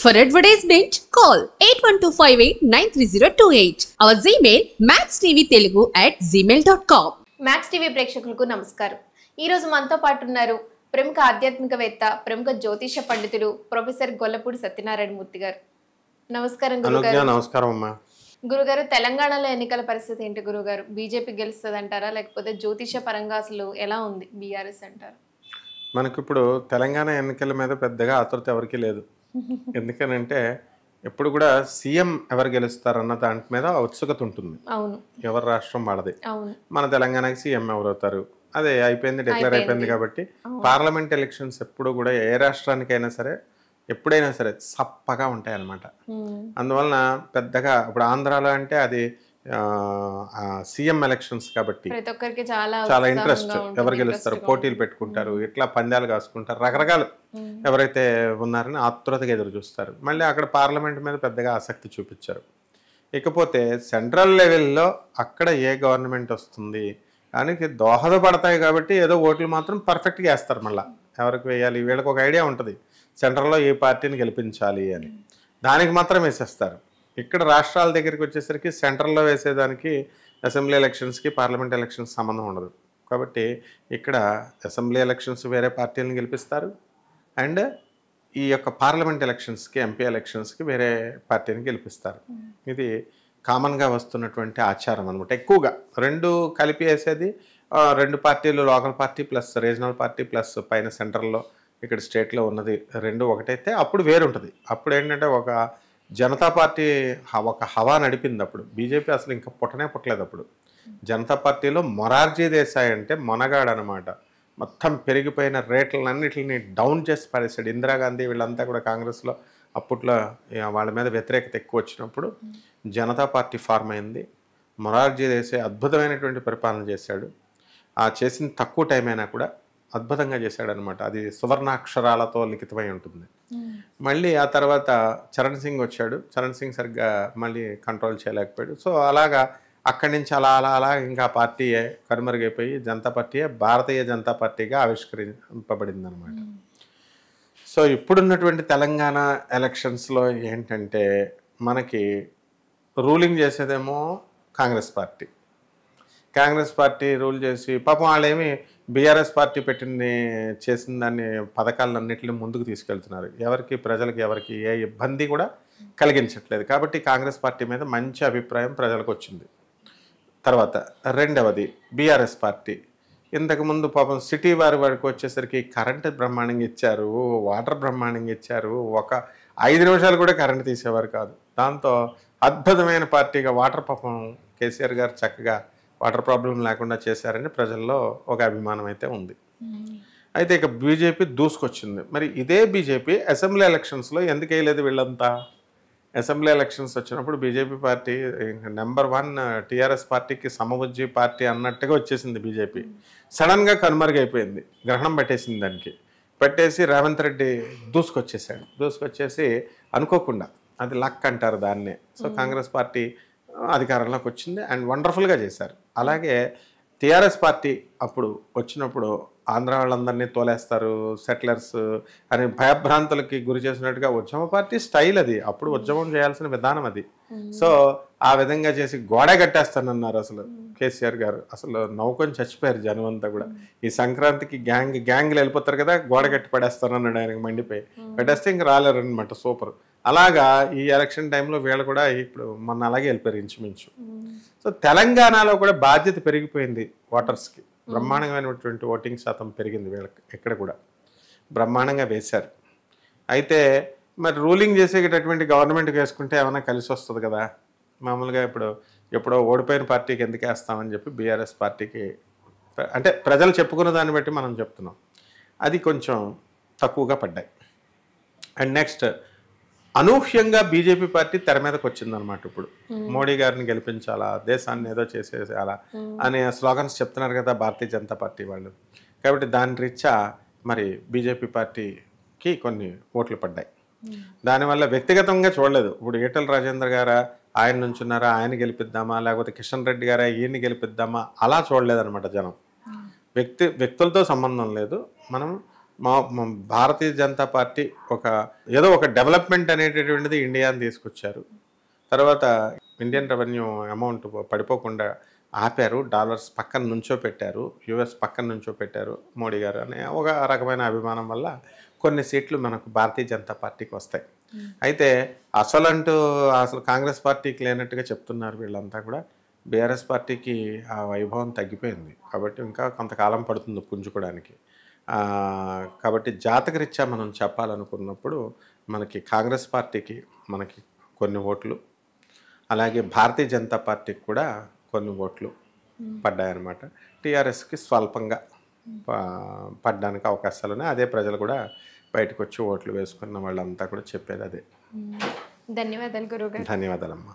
For advertisement, call 8125893028. Our Gmail maxtvtelugu@gmail.com. Max TV ప్రేక్షకులకు నమస్కారం. ఈ రోజు మనతో పాటు ఉన్నారు ప్రముఖ ఆధ్యాత్మికవేత్త, ప్రముఖ జ్యోతిష పండితుడు ప్రొఫెసర్ గొల్లపూడి సత్యనారాయణ మూర్తి గారు. నమస్కారం గురుగారు. నమస్కారం అమ్మా. గురుగారు, తెలంగాణలో ఎన్నికల పరిస్థితి ఏంటి గురుగారు? బీజేపీ గెలుస్తుంది అంటారా, లేకపోతే జ్యోతిష పరంగా అసలు ఎలా ఉంది బీఆర్ఎస్ అంటారు? మనకి ఇప్పుడు తెలంగాణ ఎన్నికల మీద పెద్దగా ఆతృత ఎవరికి లేదు. ఎందుకనంటే ఎప్పుడు కూడా సీఎం ఎవరు గెలుస్తారన్న దాని మీద ఉత్సుకత ఉంటుంది. అవును, ఎవరు రాష్ట్రం వాడది. అవును, మన తెలంగాణకి సీఎం ఎవరు అవుతారు అదే అయిపోయింది, డిక్లేర్ అయిపోయింది. కాబట్టి పార్లమెంట్ ఎలక్షన్స్ ఎప్పుడు కూడా ఏ రాష్ట్రానికైనా సరే ఎప్పుడైనా సరే సప్పగా ఉంటాయి అన్నమాట. అందువలన పెద్దగా ఇప్పుడు ఆంధ్రాలో అంటే అది సీఎం ఎలక్షన్స్ కాబట్టి ప్రతి ఒక్కరికి చాలా ఇంట్రెస్ట్, ఎవరు గెలుస్తారు పోటీలు పెట్టుకుంటారు, ఇట్లా పందాలు కాసుకుంటారు, రకరకాలు ఎవరైతే ఉన్నారని ఆతృతగా ఎదురు చూస్తారు. మళ్ళీ అక్కడ పార్లమెంట్ మీద పెద్దగా ఆసక్తి చూపించారు. ఇకపోతే సెంట్రల్ లెవెల్లో అక్కడ ఏ గవర్నమెంట్ వస్తుంది దానికి దోహదపడతాయి కాబట్టి ఏదో ఓట్లు మాత్రం పర్ఫెక్ట్గా వేస్తారు. మళ్ళీ ఎవరికి వేయాలి వీళ్ళకి ఒక ఐడియా ఉంటుంది, సెంట్రల్లో ఏ పార్టీని గెలిపించాలి అని, దానికి మాత్రం వేసేస్తారు. ఇక్కడ రాష్ట్రాల దగ్గరికి వచ్చేసరికి సెంట్రల్లో వేసేదానికి అసెంబ్లీ ఎలక్షన్స్కి పార్లమెంట్ ఎలక్షన్స్ సంబంధం ఉండదు. కాబట్టి ఇక్కడ అసెంబ్లీ ఎలక్షన్స్ వేరే పార్టీలను గెలిపిస్తారు, అండ్ ఈ యొక్క పార్లమెంట్ ఎలక్షన్స్కి ఎంపీ ఎలక్షన్స్కి వేరే పార్టీని గెలిపిస్తారు. ఇది కామన్గా వస్తున్నటువంటి ఆచారం అనమాట. ఎక్కువగా రెండు కలిపి వేసేది రెండు పార్టీలు, local party plus regional party plus పైన సెంట్రల్లో ఇక్కడ స్టేట్లో ఉన్నది రెండు ఒకటైతే అప్పుడు వేరుంటుంది. అప్పుడు ఏంటంటే ఒక జనతా పార్టీ ఒక హవా నడిపింది. అప్పుడు బీజేపీ అసలు ఇంకా పుట్టలేదు. అప్పుడు జనతా పార్టీలో మొరార్జీ దేశాయ్ అంటే మొనగాడనమాట. మొత్తం పెరిగిపోయిన రేట్లన్నిటిని డౌన్ చేసి పడేసాడు. ఇందిరాగాంధీ వీళ్ళంతా కూడా కాంగ్రెస్లో అప్పట్లో వాళ్ళ మీద వ్యతిరేకత ఎక్కువ వచ్చినప్పుడు జనతా పార్టీ ఫార్మ్ అయింది. మొరార్జీ దేశాయ్ అద్భుతమైనటువంటి పరిపాలన చేశాడు. ఆ చేసిన తక్కువ టైం అయినా కూడా అద్భుతంగా చేశాడనమాట. అది సువర్ణాక్షరాలతో లిఖితమై ఉంటుంది. మళ్ళీ ఆ తర్వాత చరణ్ సింగ్ వచ్చాడు. చరణ్ సింగ్ సరిగ్గా మళ్ళీ కంట్రోల్ చేయలేకపోయాడు. సో అలాగా అక్కడి నుంచి అలా అలా అలా ఇంకా పార్టీయే కనుమరుగైపోయి జనతా పార్టీయే భారతీయ జనతా పార్టీగా ఆవిష్కరింపబడింది అనమాట. సో ఇప్పుడున్నటువంటి తెలంగాణ ఎలక్షన్స్లో ఏంటంటే మనకి రూలింగ్ చేసేదేమో కాంగ్రెస్ పార్టీ రూల్ చేసి పాపం వాళ్ళేమి బీఆర్ఎస్ పార్టీ చేసిన దాన్ని పథకాలన్నింటినీ ముందుకు తీసుకెళ్తున్నారు. ఎవరికి ప్రజలకు ఎవరికి ఏ ఇబ్బంది కూడా కలిగించట్లేదు. కాబట్టి కాంగ్రెస్ పార్టీ మీద మంచి అభిప్రాయం ప్రజలకు వచ్చింది. తర్వాత రెండవది బీఆర్ఎస్ పార్టీ. ఇంతకుముందు పాపం సిటీ వారికి వచ్చేసరికి కరెంటు బ్రహ్మాండంగా ఇచ్చారు, వాటర్ బ్రహ్మాండంగా ఇచ్చారు. ఒక 5 నిమిషాలు కూడా కరెంటు తీసేవారు కాదు. దాంతో అద్భుతమైన పార్టీగా వాటర్ పాపం కేసీఆర్ గారు చక్కగా వాటర్ ప్రాబ్లం లేకుండా చేశారని ప్రజల్లో ఒక అభిమానం అయితే ఉంది. అయితే ఇక బీజేపీ దూసుకొచ్చింది. మరి ఇదే బీజేపీ అసెంబ్లీ ఎలక్షన్స్లో ఎందుకు వేయలేదు వీళ్ళంతా? అసెంబ్లీ ఎలక్షన్స్ వచ్చినప్పుడు బీజేపీ పార్టీ నెంబర్ 1 టీఆర్ఎస్ పార్టీకి సమవుజ్జీ పార్టీ అన్నట్టుగా వచ్చేసింది. బీజేపీ సడన్గా కనుమరుగైపోయింది, గ్రహణం పట్టేసింది. దానికి పట్టేసి రేవంత్ రెడ్డి దూసుకొచ్చేసి అనుకోకుండా, అది లక్ అంటారు దాన్నే. సో కాంగ్రెస్ పార్టీ అధికారంలోకి వచ్చింది అండ్ వండర్ఫుల్గా చేశారు. అలాగే టీఆర్ఎస్ పార్టీ అప్పుడు వచ్చినప్పుడు ఆంధ్ర వాళ్ళందరినీ తోలేస్తారు సెటిలర్స్ అని భయభ్రాంతులకి గురి చేసినట్టుగా ఉద్యమ పార్టీ స్టైల్ అది. అప్పుడు ఉద్యమం చేయాల్సిన విధానం అది. సో ఆ విధంగా చేసి గోడ కట్టేస్తానన్నారు అసలు కేసీఆర్ గారు. అసలు నవ్వుకొని చచ్చిపోయారు జనం అంతా కూడా. ఈ సంక్రాంతికి గ్యాంగ్లు వెళ్ళిపోతారు కదా, గోడ కట్టి పడేస్తానన్నాడు ఆయనకు మండిపోయి. పెట్టేస్తే ఇంక రాలేరనమాట. సూపర్. అలాగా ఈ ఎలక్షన్ టైంలో వీళ్ళు కూడా ఇప్పుడు మొన్న అలాగే వెళ్ళిపోయారు ఇంచుమించు. సో తెలంగాణలో కూడా బాధ్యత పెరిగిపోయింది ఓటర్స్కి. బ్రహ్మాండమైనటువంటి ఓటింగ్ శాతం పెరిగింది వీళ్ళకి. ఎక్కడ కూడా బ్రహ్మాండంగా వేశారు. అయితే మరి రూలింగ్ చేసేటటువంటి గవర్నమెంట్కి వేసుకుంటే ఏమైనా కలిసి వస్తుంది కదా. మామూలుగా ఎప్పుడో ఓడిపోయిన పార్టీకి ఎందుకు వేస్తామని చెప్పి బీఆర్ఎస్ పార్టీకి, అంటే ప్రజలు చెప్పుకున్న దాన్ని బట్టి మనం చెప్తున్నాం, అది కొంచెం తక్కువగా పడ్డాయి. అండ్ నెక్స్ట్ అనూహ్యంగా బీజేపీ పార్టీ తెర మీదకి వచ్చిందనమాట. ఇప్పుడు మోడీ గారిని గెలిపించాలా, దేశాన్ని ఏదో చేసేయాలా అనే స్లోగన్స్ చెప్తున్నారు కదా భారతీయ జనతా పార్టీ వాళ్ళు. కాబట్టి దాని రీత్యా మరి బీజేపీ పార్టీకి కొన్ని ఓట్లు పడ్డాయి. దానివల్ల వ్యక్తిగతంగా చూడలేదు. ఇప్పుడు ఈటెల రాజేందర్ గారా ఆయన నుంచున్నారా, ఆయన గెలిపిద్దామా, లేకపోతే కిషన్ రెడ్డి గారా ఈయన్ని గెలిపిద్దామా, అలా చూడలేదన్నమాట జనం. వ్యక్తులతో సంబంధం లేదు. మనం భారతీయ జనతా పార్టీ ఏదో ఒక డెవలప్మెంట్ అనేటటువంటిది ఇండియాని తీసుకొచ్చారు. తర్వాత ఇండియన్ రెవెన్యూ అమౌంట్ పడిపోకుండా ఆపారు, డాలర్స్ పక్కన నుంచో పెట్టారు, యుఎస్ పక్కన నుంచో పెట్టారు మోడీ గారు అనే ఒక రకమైన అభిమానం వల్ల కొన్ని సీట్లు మనకు భారతీయ జనతా పార్టీకి వస్తాయి. అయితే అసలు కాంగ్రెస్ పార్టీకి లేనట్టుగా చెప్తున్నారు వీళ్ళంతా కూడా. బీఆర్ఎస్ పార్టీకి ఆ వైభవం తగ్గిపోయింది కాబట్టి ఇంకా కొంతకాలం పడుతుంది పుంజుకోవడానికి. కాబట్టి జాతకరీత్యా మనం చెప్పాలనుకున్నప్పుడు మనకి కాంగ్రెస్ పార్టీకి మనకి కొన్ని ఓట్లు, అలాగే భారతీయ జనతా పార్టీకి కూడా కొన్ని ఓట్లు పడ్డాయన్నమాట. టీఆర్ఎస్కి స్వల్పంగా పడ్డానికి అవకాశాలు ఉన్నాయి. అదే ప్రజలు కూడా బయటకు వచ్చి ఓట్లు వేసుకున్న వాళ్ళంతా కూడా చెప్పేది అదే. ధన్యవాదాలు గురుగారు. ధన్యవాదాలమ్మా.